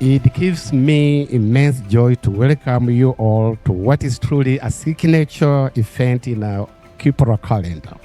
It gives me immense joy to welcome you all to what is truly a signature event in our Kipra calendar.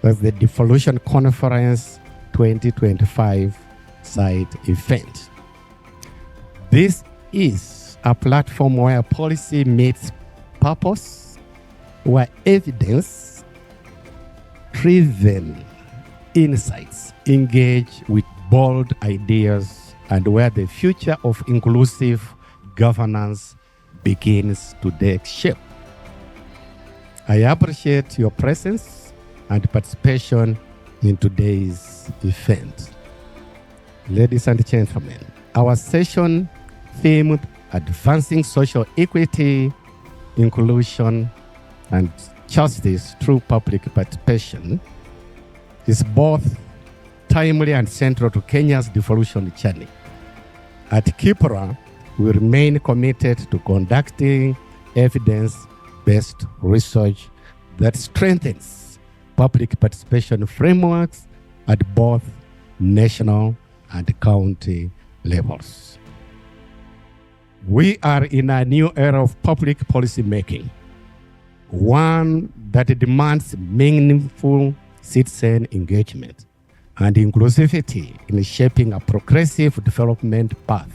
That's the Devolution Conference 2025 side event. This is a platform where policy meets purpose, where evidence-driven insights engage with bold ideas, and where the future of inclusive governance begins to take shape. I appreciate your presence and participation in today's event. Ladies and gentlemen, our session themed Advancing Social Equity, Inclusion, and Justice Through Public Participation is both timely and central to Kenya's devolution journey. At Kipra, we remain committed to conducting evidence-based research that strengthens public participation frameworks at both national and county levels. We are in a new era of public policy making, one that demands meaningful citizen engagement and inclusivity in shaping a progressive development path.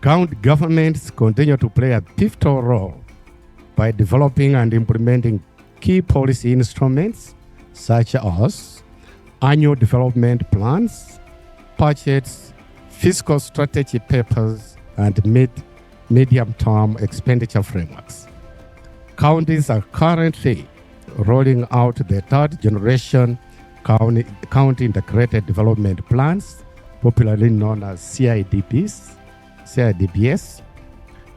County governments continue to play a pivotal role by developing and implementing key policy instruments such as annual development plans, budgets, fiscal strategy papers, and medium-term expenditure frameworks. Counties are currently rolling out the third generation County Integrated Development Plans, popularly known as CIDBs,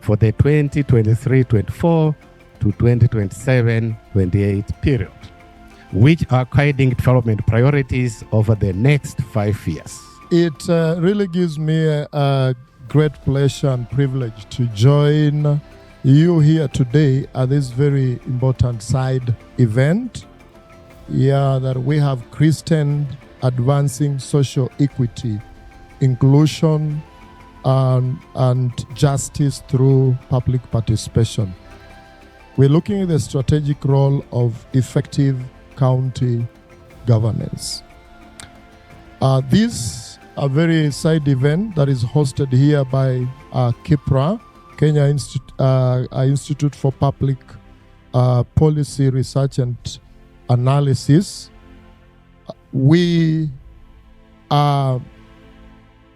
for the 2023-24 to 2027-28 period, which are guiding development priorities over the next 5 years. It really gives me a great pleasure and privilege to join you here today at this very important side event. That we have christened Advancing Social Equity, Inclusion, and Justice Through Public Participation. We're looking at the strategic role of effective county governance. This is a very side event that is hosted here by Kipra, Kenya Institute for Public Policy Research and Analysis. We are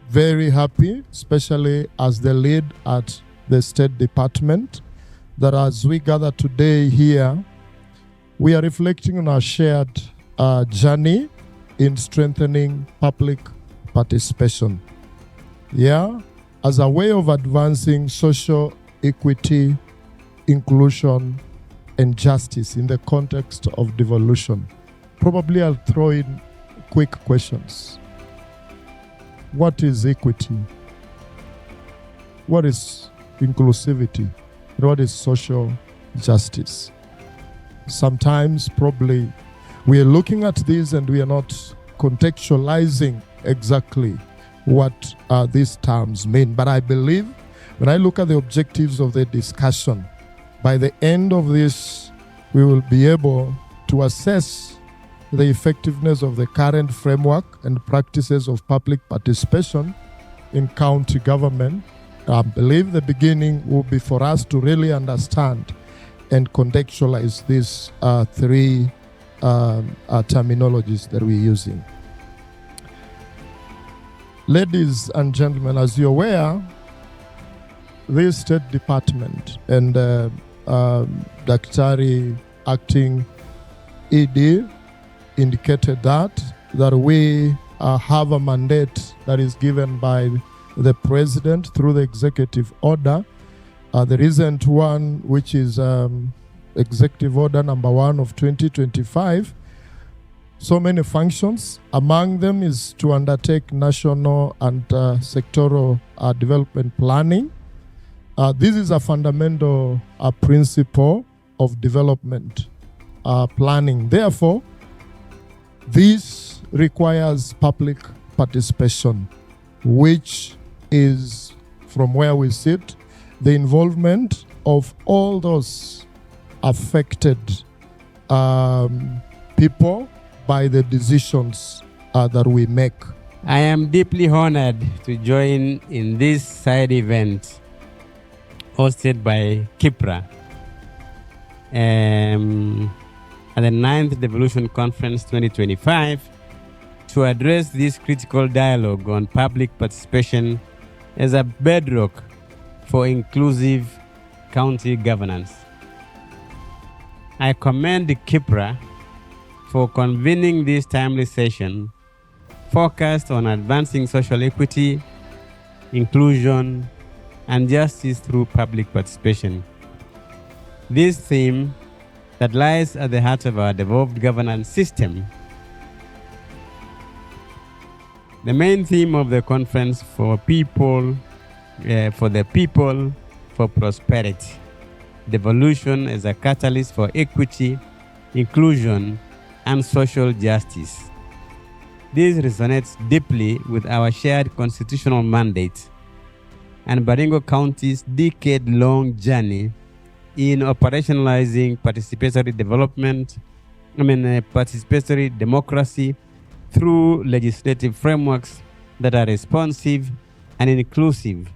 very happy, especially as the lead at the State Department, that as we gather today here, we are reflecting on our shared journey in strengthening public participation. As a way of advancing social equity, inclusion, and justice in the context of devolution. Probably I'll throw in quick questions. What is equity? What is inclusivity? What is social justice? Sometimes probably we are looking at this and we are not contextualizing exactly what these terms mean. But I believe when I look at the objectives of the discussion, by the end of this, we will be able to assess the effectiveness of the current framework and practices of public participation in county government. I believe the beginning will be for us to really understand and contextualize these three terminologies that we're using. Ladies and gentlemen, as you're aware, this State Department and Daktari Acting ED indicated that we have a mandate that is given by the President through the executive order. The recent one, which is Executive Order number 1 of 2025, so many functions. Among them is to undertake national and sectoral development planning. This is a fundamental principle of development planning. Therefore, this requires public participation, which is, from where we sit, the involvement of all those affected people by the decisions that we make. I am deeply honored to join in this side event hosted by KIPRA at the 9th Devolution Conference 2025 to address this critical dialogue on public participation as a bedrock for inclusive county governance. I commend KIPRA for convening this timely session focused on advancing social equity, inclusion, and justice through public participation. This theme that lies at the heart of our devolved governance system. The main theme of the conference for the people, for prosperity. Devolution as a catalyst for equity, inclusion, and social justice. This resonates deeply with our shared constitutional mandate and Baringo County's decade-long journey in operationalizing participatory participatory democracy through legislative frameworks that are responsive and inclusive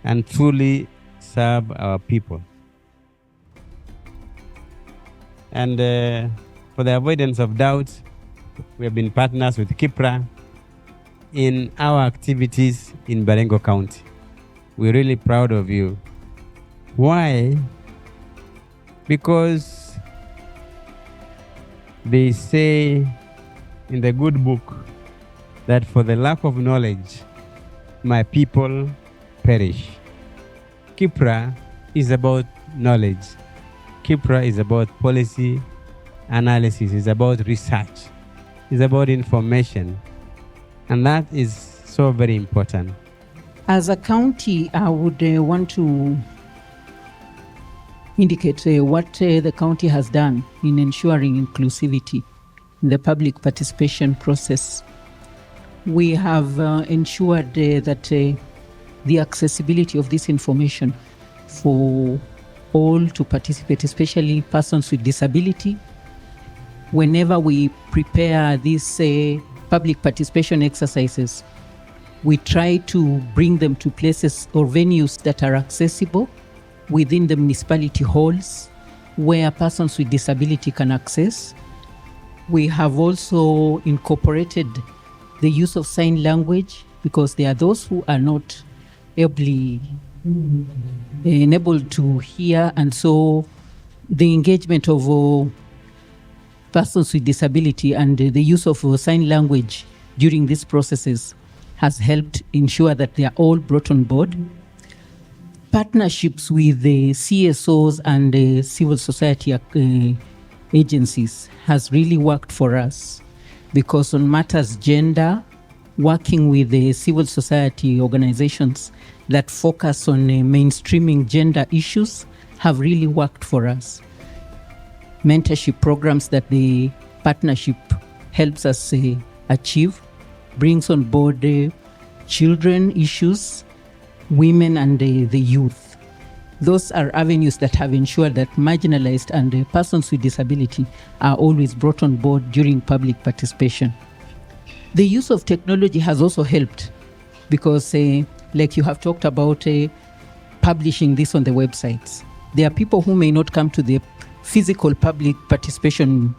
and truly serve our people. And for the avoidance of doubt, we have been partners with KIPRA in our activities in Baringo County. We're really proud of you. Why? Because they say in the good book that for the lack of knowledge, my people perish. KIPRA is about knowledge. KIPRA is about policy analysis, it's about research, it's about information. And that is so very important. As a county, I would want to indicate what the county has done in ensuring inclusivity in the public participation process. We have ensured that the accessibility of this information for all to participate, especially persons with disability. Whenever we prepare these public participation exercises, we try to bring them to places or venues that are accessible within the municipality halls where persons with disability can access. We have also incorporated the use of sign language because there are those who are not enabled to hear, and so the engagement of persons with disability and the use of sign language during these processes has helped ensure that they are all brought on board. Partnerships with the CSOs and the civil society agencies has really worked for us, because on matters gender, working with the civil society organizations that focus on mainstreaming gender issues have really worked for us. Mentorship programs that the partnership helps us achieve brings on board children issues, women, and the youth. Those are avenues that have ensured that marginalized and persons with disability are always brought on board during public participation. The use of technology has also helped because, like you have talked about, publishing this on the websites. There are people who may not come to the physical public participation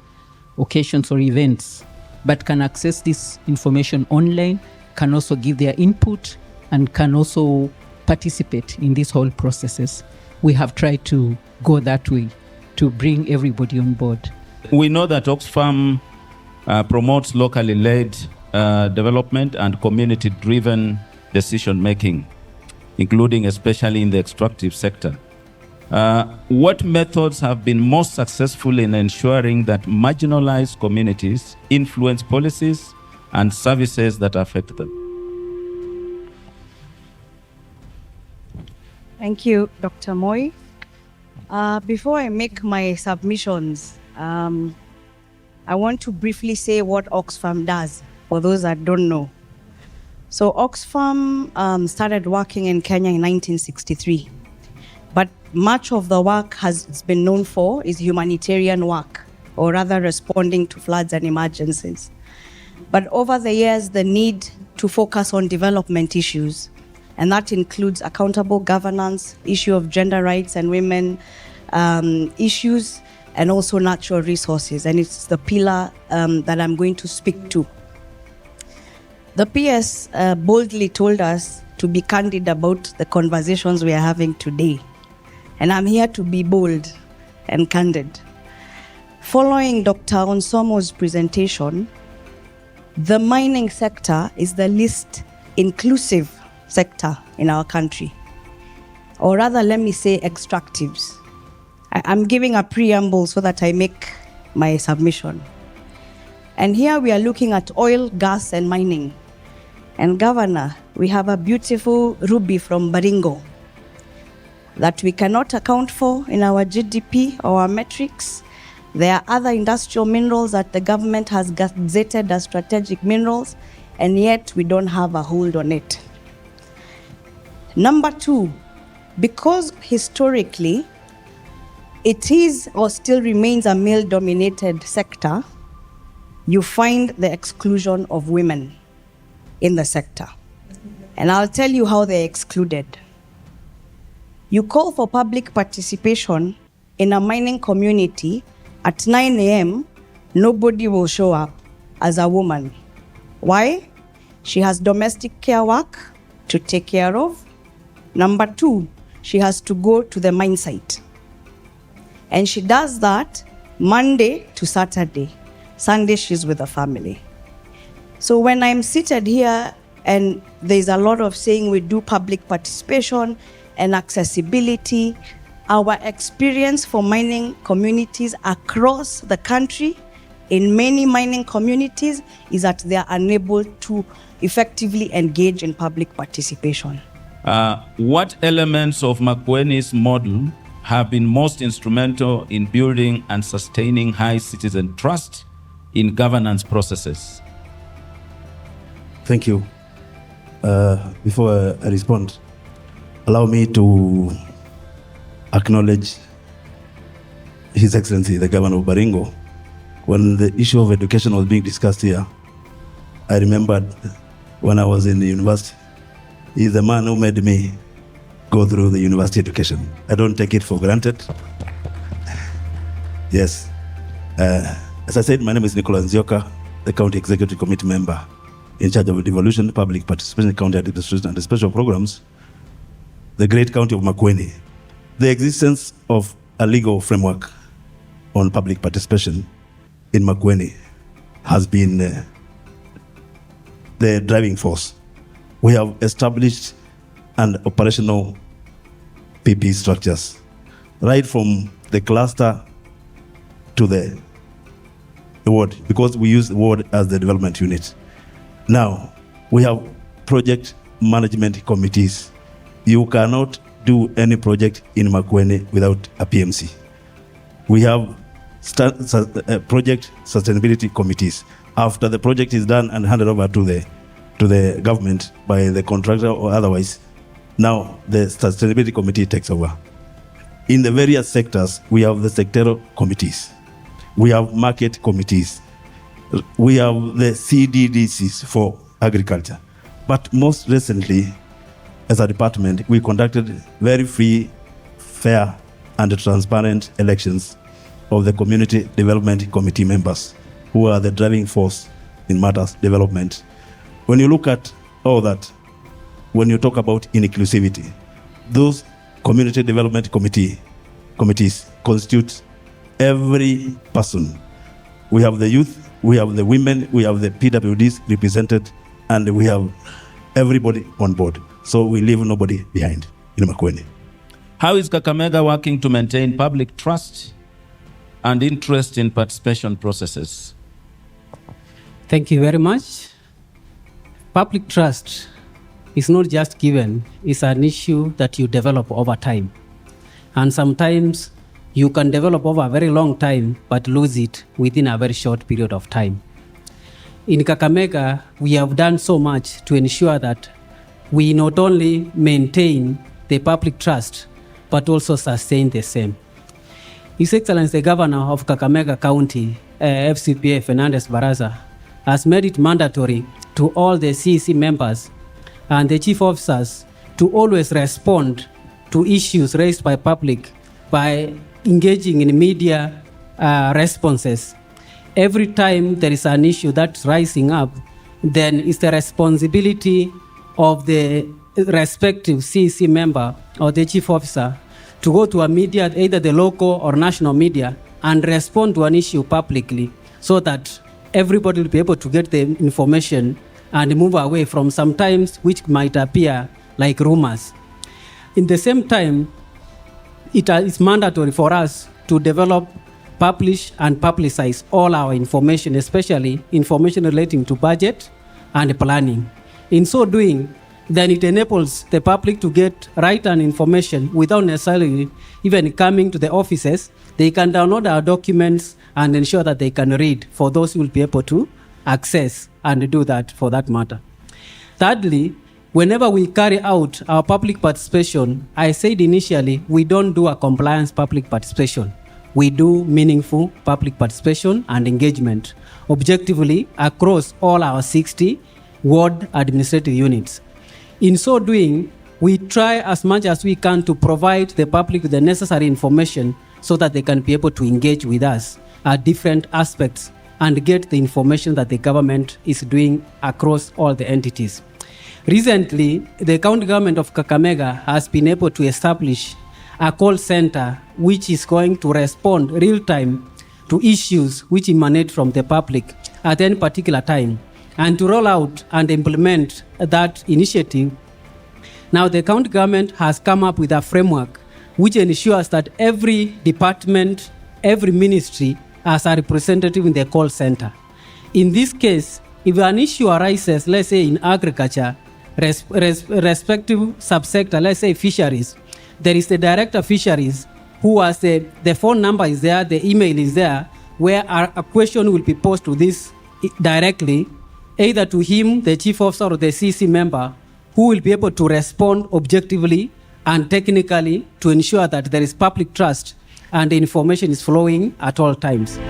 occasions or events, but can access this information online, can also give their input, and can also participate in these whole processes. We have tried to go that way to bring everybody on board. We know that Oxfam promotes locally led development and community-driven decision-making, including especially in the extractive sector. What methods have been most successful in ensuring that marginalized communities influence policies and services that affect them? Thank you, Dr. Moi. Before I make my submissions, I want to briefly say what Oxfam does, for those that don't know. So Oxfam started working in Kenya in 1963. But much of the work has been known for is humanitarian work, or rather responding to floods and emergencies. But over the years, the need to focus on development issues, and that includes accountable governance, issue of gender rights and women issues, and also natural resources. And it's the pillar that I'm going to speak to. The PS boldly told us to be candid about the conversations we are having today. And I'm here to be bold and candid. Following Dr. Onsomo's presentation, the mining sector is the least inclusive sector in our country. Or rather, let me say extractives. I'm giving a preamble so that I make my submission. And here we are looking at oil, gas, and mining. And Governor, we have a beautiful ruby from Baringo that we cannot account for in our GDP or our metrics. There are other industrial minerals that the government has gazetted as strategic minerals, and yet we don't have a hold on it. Number two, because historically it is or still remains a male-dominated sector, you find the exclusion of women in the sector. And I'll tell you how they're excluded. You call for public participation in a mining community at 9 a.m., nobody will show up as a woman. Why? She has domestic care work to take care of. Number two, she has to go to the mine site. And she does that Monday to Saturday. Sunday, she's with the family. So when I'm seated here and there's a lot of saying we do public participation and accessibility, our experience for mining communities across the country, in many mining communities, is that they are unable to effectively engage in public participation. What elements of Makueni's model have been most instrumental in building and sustaining high citizen trust in governance processes? Thank you. Before I respond, allow me to acknowledge His Excellency, the Governor of Baringo. When the issue of education was being discussed here, I remembered when I was in the university, he's the man who made me go through the university education. I don't take it for granted. Yes. As I said, my name is Nicholas Nzioka, the County Executive Committee member in charge of devolution, public participation, county administration, and special programs, the great county of Makueni. The existence of a legal framework on public participation in Makueni has been the driving force. We have established an operational PP structures, right from the cluster to the ward, because we use the ward as the development unit. Now, we have project management committees. You cannot do any project in Makueni without a PMC. We have project sustainability committees. After the project is done and handed over to the government by the contractor or otherwise, now the sustainability committee takes over. In the various sectors, we have the sectoral committees. We have market committees. We have the CDDCs for agriculture. But most recently, as a department, we conducted very free, fair, and transparent elections of the Community Development Committee members, who are the driving force in matters development. When you look at all that, when you talk about inclusivity, those Community Development committees constitute every person. We have the youth, we have the women, we have the PWDs represented, and we have everybody on board. So we leave nobody behind in Makueni. How is Kakamega working to maintain public trust and interest in participation processes? Thank you very much. Public trust is not just given, it's an issue that you develop over time. And sometimes you can develop over a very long time, but lose it within a very short period of time. in Kakamega, we have done so much to ensure that we not only maintain the public trust, but also sustain the same. His Excellency the Governor of Kakamega County, FCPA Fernandez Baraza, has made it mandatory to all the CEC members and the chief officers to always respond to issues raised by public by engaging in media responses. Every time there is an issue that's rising up, then it's the responsibility of the respective CEC member or the chief officer to go to a media, either the local or national media, and respond to an issue publicly so that everybody will be able to get the information and move away from sometimes which might appear like rumors. In the same time, it is mandatory for us to develop, publish, and publicize all our information, especially information relating to budget and planning. In so doing, then it enables the public to get right-hand information without necessarily even coming to the offices. They can download our documents and ensure that they can read for those who will be able to access and do that for that matter. Thirdly, whenever we carry out our public participation, I said initially, we don't do a compliance public participation. We do meaningful public participation and engagement objectively across all our 60 ward administrative units. In so doing, we try as much as we can to provide the public with the necessary information so that they can be able to engage with us at different aspects and get the information that the government is doing across all the entities. Recently, the county government of Kakamega has been able to establish a call center which is going to respond real time to issues which emanate from the public at any particular time. And to roll out and implement that initiative, now the county government has come up with a framework which ensures that every department, every ministry has a representative in the call center. In this case, if an issue arises, let's say in agriculture, respective subsector, let's say fisheries, there is the director of fisheries who has the phone number is there, the email is there, where a question will be posed to this directly, either to him, the chief officer, or the CC member, who will be able to respond objectively and technically to ensure that there is public trust and the information is flowing at all times.